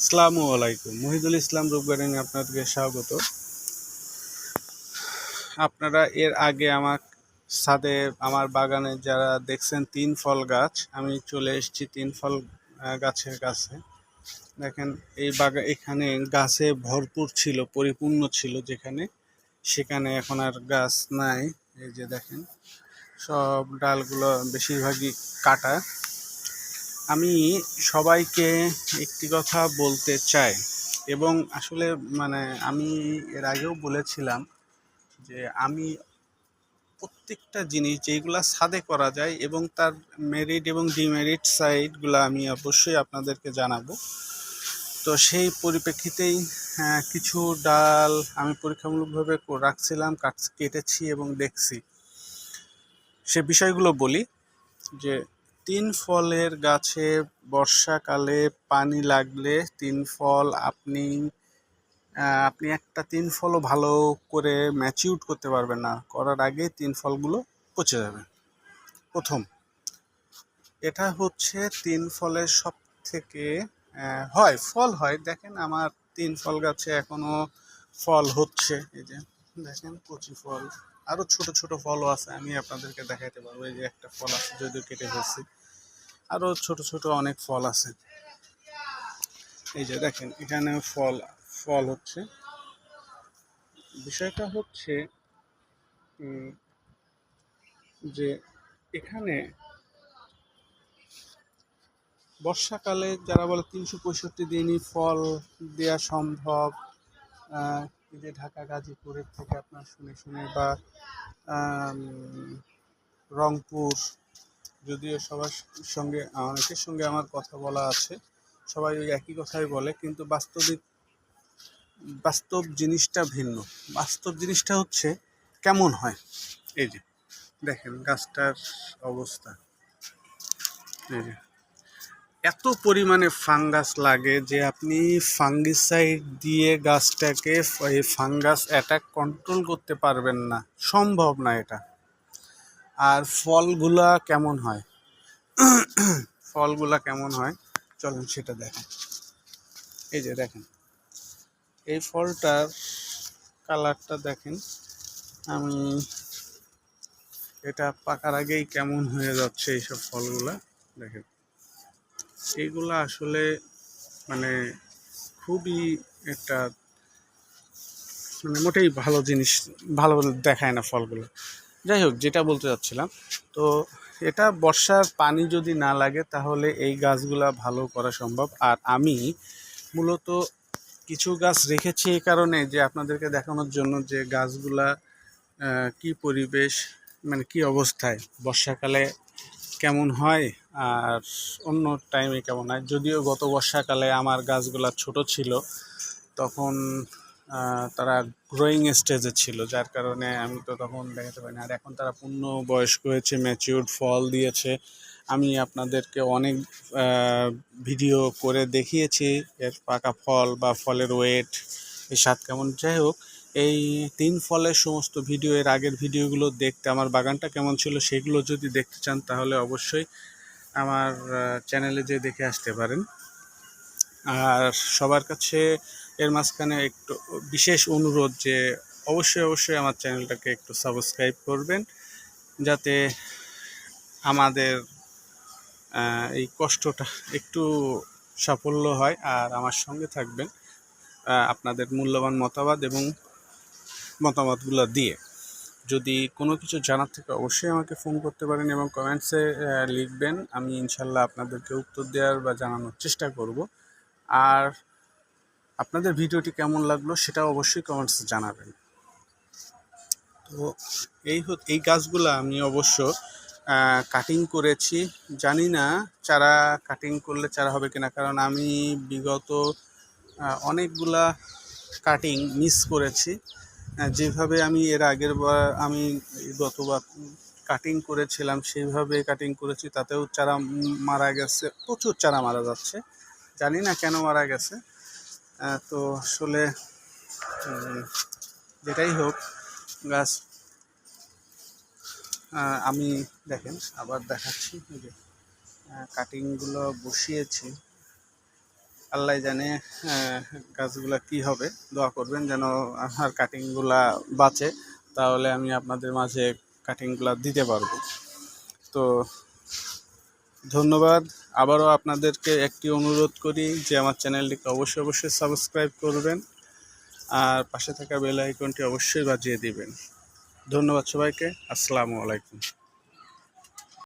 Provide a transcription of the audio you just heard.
আসসালামু আলাইকুম। মহিদুল ইসলাম রূপ গার্ডেনে আপনাদেরকে স্বাগত। আপনারা এর আগে আমার ছাদে আমার বাগানে যারা দেখছেন তিন ফল গাছ, আমি চলে এসেছি তিন ফল গাছের কাছে। দেখেন এই এখানে গাছে ভরপুর ছিল, পরিপূর্ণ ছিল যেখানে, সেখানে এখন আর গাছ নাই। এই যে দেখেন সব ডালগুলো বেশিরভাগই কাটা। আমি সবাইকে একটি কথা বলতে চাই, এবং আসলে আমি এর আগেও বলেছিলাম যে আমি প্রত্যেকটা জিনিস যেইগুলা ছাদে করা যায় এবং তার মেরিট এবং ডিমেরিট সাইডগুলো আমি অবশ্যই আপনাদেরকে জানাবো। তো সেই পরিপ্রেক্ষিতেই কিছু ডাল আমি পরীক্ষামূলকভাবে রাখছিলাম, কেটেছি এবং দেখছি। সে বিষয়গুলো বলি যে তিন ফলের গাছে বর্ষাকালে পানি লাগলে তিন ফল আপনি একটা তিন ফলও ভালো করে ম্যাচিউর করতে পারবেন না, করার আগে তিন ফলগুলো পচে যাবে। প্রথম এটা হচ্ছে তিন ফলের সব থেকে ফল হয়। দেখেন আমার তিন ফল গাছে এখনো ফল হচ্ছে, এই যে দেখেন কচি ফল, আরো ছোট ছোট ফলও আছে, আমি আপনাদেরকে দেখাইতে পারবো। এই যে একটা ফল আছে, যদিও কেটে ফেলছি, আরো ছোট ছোট অনেক ফল আছে। এই যে দেখেন এখানে ফল হচ্ছে। বিষয়টা হচ্ছে যে এখানে বর্ষাকালে যারা বলে 365 দিনই ফল দেওয়া সম্ভব, এই যে ঢাকা গাজীপুরের থেকে আপনার শুনে শুনে বা রংপুর, যদিও সবার সঙ্গে অনেকের সঙ্গে আমার কথা বলা আছে, সবাই ওই একই কথাই বলে, কিন্তু বাস্তব জিনিসটা ভিন্ন। বাস্তব জিনিসটা হচ্ছে কেমন হয়। এই যে দেখেন গাছটার অবস্থা, এই যে এত পরিমাণে ফাঙ্গাস লাগে যে আপনি ফাঙ্গিসাইড দিয়ে গাছটাকে এই ফাঙ্গাস অ্যাটাক কন্ট্রোল করতে পারবেন না, সম্ভব না এটা। আর ফলগুলা কেমন হয়, চলেন সেটা দেখেন। এই যে দেখেন এই ফলটার কালারটা দেখেন, আমি এটা পাকার আগেই কেমন হয়ে যাচ্ছে এইসব ফলগুলা। দেখেন এইগুলা আসলে খুবই একটা মোটেই ভালো জিনিস, ভালো দেখায় না ফলগুলো। যাই হোক, যেটা বলতে চাচ্ছিলাম, তো এটা বর্ষার পানি যদি না লাগে তাহলে এই গাছগুলা ভালো করা সম্ভব। আর আমি মূলত কিছু গাছ রেখেছি এই কারণে যে আপনাদেরকে দেখানোর জন্য যে গাছগুলা কি পরিবেশ, কি অবস্থায় বর্ষাকালে কেমন হয় আর অন্য টাইমে কেমন হয়। যদিও গত বর্ষাকালে আমার গাছগুলা ছোট ছিল, তখন তারা গ্রোয়িং স্টেজে ছিল, যার কারণে আমি তো তখন দেখাতে পারি না। আর এখন তারা পূর্ণ বয়স্ক হয়েছে, ম্যাচিউরড ফল দিয়েছে। আমি আপনাদেরকে অনেক ভিডিও করে দেখিয়েছি এর পাকা ফল বা ফলের ওয়েট, এর স্বাদ কেমন। যাই হোক, এই তিন ফলের সমস্ত ভিডিও, এর আগের ভিডিওগুলো দেখতে, আমার বাগানটা কেমন ছিল সেগুলো যদি দেখতে চান, তাহলে অবশ্যই আমার চ্যানেলে যেয়ে দেখে আসতে পারেন। আর সবার কাছে এর মাঝখানে একটু বিশেষ অনুরোধ যে অবশ্যই আমার চ্যানেলটাকে একটু সাবস্ক্রাইব করবেন, যাতে আমাদের এই কষ্টটা একটু সাফল্য হয়। আর আমার সঙ্গে থাকবেন আপনাদের মূল্যবান মতামতগুলো দিয়ে। যদি কোনো কিছু জানার থেকে অবশ্যই আমাকে ফোন করতে পারেন এবং কমেন্টসে লিখবেন, আমি ইনশাল্লাহ আপনাদেরকে উত্তর দেওয়ার বা জানানোর চেষ্টা করব। আর আপনাদের ভিডিওটি কেমন লাগলো সেটাও অবশ্যই কমেন্টসে জানাবেন। তো এই গাছগুলো আমি অবশ্য কাটিং করেছি, জানি না চারা কাটিং করলে চারা হবে কিনা, কারণ আমি বিগত অনেকগুলা কাটিং মিস করেছি। যেভাবে আমি এর আগের বার আমি গতবার কাটিং করেছিলাম সেইভাবে কাটিং করেছি, তাতেও চারা মারা গেছে, প্রচুর চারা মারা যাচ্ছে, জানি না কেন মারা গেছে। তো আসলে যেটাই হোক, গাছ আমি দেখেন আবার দেখাচ্ছি, যে কাটিংগুলো বসিয়েছি, আল্লাহ জানে গাছগুলা কি হবে। দোয়া করবেন যেন আমার কাটিংগুলা বাঁচে, তাহলে আমি আপনাদের মাঝে কাটিংগুলা দিতে পারবো। তো ধন্যবাদ। আবারও আপনাদেরকে একটি অনুরোধ করি যে আমার চ্যানেলটিকে অবশ্যই সাবস্ক্রাইব করবেন, আর পাশে থাকা বেল আইকনটি অবশ্যই বাজিয়ে দিবেন। ধন্যবাদ সবাইকে। আসসালামু আলাইকুম।